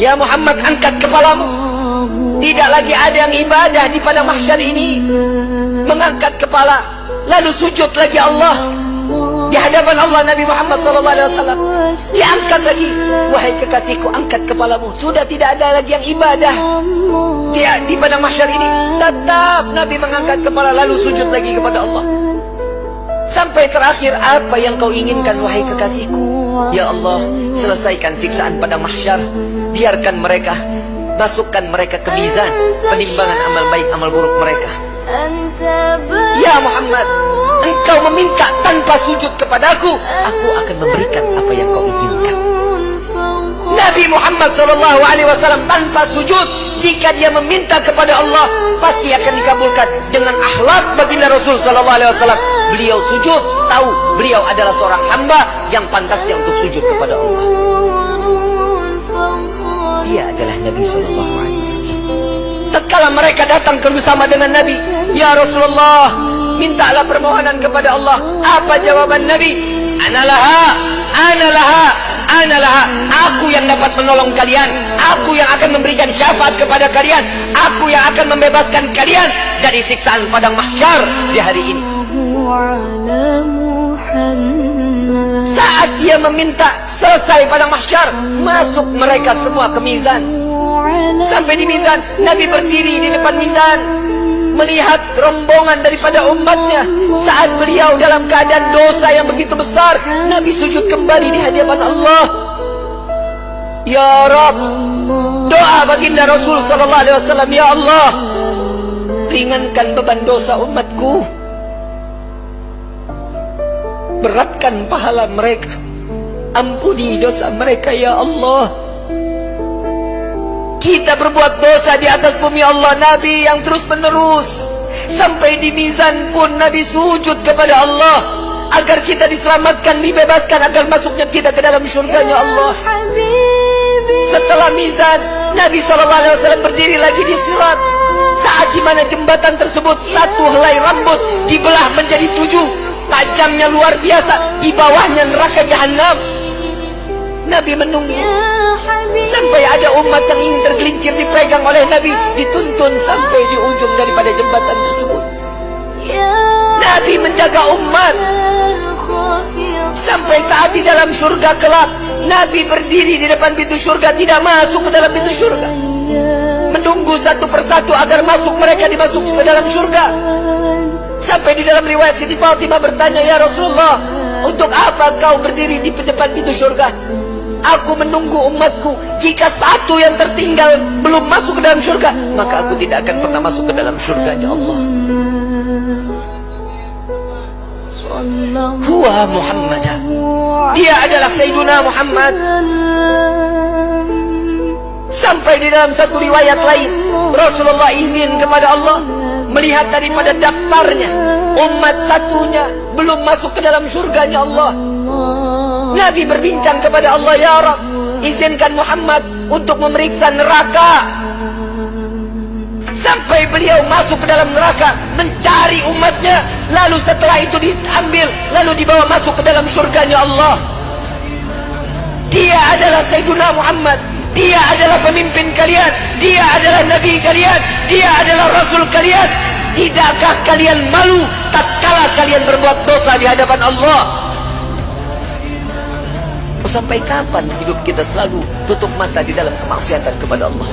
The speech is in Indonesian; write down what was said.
Ya Muhammad, angkat kepalamu. Tidak lagi ada yang ibadah di padang mahsyar ini mengangkat kepala lalu sujud lagi Allah di hadapan Allah. Nabi Muhammad SAW diangkat lagi. Wahai kekasihku, angkat kepalamu. Sudah tidak ada lagi yang ibadah dia di padang mahsyar ini. Tetap Nabi mengangkat kepala lalu sujud lagi kepada Allah. Sampai terakhir, apa yang kau inginkan wahai kekasihku? Ya Allah, selesaikan siksaan padang mahsyar. Biarkan mereka, masukkan mereka ke mizan penimbangan amal baik amal buruk mereka. Ya Muhammad, engkau meminta tanpa sujud kepadaku, aku akan memberikan apa yang kau inginkan. Nabi Muhammad SAW tanpa sujud, jika dia meminta kepada Allah, pasti akan dikabulkan. Dengan akhlak baginda Rasul SAW, beliau sujud, tahu beliau adalah seorang hamba yang pantasnya untuk sujud kepada Allah. Dia adalah Nabi SAW. Tatkala mereka datang bersama dengan Nabi, ya Rasulullah, mintalah permohonan kepada Allah. Apa jawaban Nabi? Analaha, analaha, analaha. Aku yang dapat menolong kalian. Aku yang akan memberikan syafaat kepada kalian. Aku yang akan membebaskan kalian dari siksaan padang mahsyar di hari ini. Saat dia meminta selesai padang mahsyar, masuk mereka semua ke mizan. Sampai di mizan, Nabi berdiri di depan mizan, melihat rombongan daripada umatnya. Saat beliau dalam keadaan dosa yang begitu besar, Nabi sujud kembali di hadapan Allah. Ya Rabb, doa baginda Rasul SAW, ya Allah, ringankan beban dosa umatku, beratkan pahala mereka, ampuni dosa mereka ya Allah. Kita berbuat dosa di atas bumi Allah. Nabi yang terus menerus sampai di mizan pun Nabi sujud kepada Allah agar kita diselamatkan, dibebaskan, agar masuknya kita ke dalam syurganya Allah. Setelah mizan, Nabi SAW berdiri lagi di sirat. Saat dimana jembatan tersebut, satu helai rambut dibelah menjadi 7, tajamnya luar biasa. Di bawahnya neraka jahanam. Nabi menunggu sampai ada umat yang ingin tergelincir, dipegang oleh Nabi, dituntun sampai di ujung daripada jembatan tersebut. Nabi menjaga umat sampai saat di dalam surga kelak, Nabi berdiri di depan pintu surga, tidak masuk ke dalam pintu surga, menunggu satu persatu agar masuk, mereka dimasuk ke dalam surga. Sampai di dalam riwayat Siti Fatimah bertanya, ya Rasulullah, untuk apa kau berdiri di depan pintu surga? Aku menunggu umatku. Jika satu yang tertinggal belum masuk ke dalam surga, maka aku tidak akan pernah masuk ke dalam surganya Allah. Huwa Muhammad, dia adalah Sayyiduna Muhammad. Sampai di dalam satu riwayat lain, Rasulullah izin kepada Allah melihat daripada daftarnya, umat satunya belum masuk ke dalam surganya Allah. Nabi berbincang kepada Allah, ya Rabb, izinkan Muhammad untuk memeriksa neraka. Sampai beliau masuk ke dalam neraka mencari umatnya, lalu setelah itu diambil, lalu dibawa masuk ke dalam surganya Allah. Dia adalah Sayyiduna Muhammad. Dia adalah pemimpin kalian. Dia adalah Nabi kalian. Dia adalah Rasul kalian. Tidakkah kalian malu tatkala kalian berbuat dosa di hadapan Allah? Sampai kapan hidup kita selalu tutup mata di dalam kemaksiatan kepada Allah?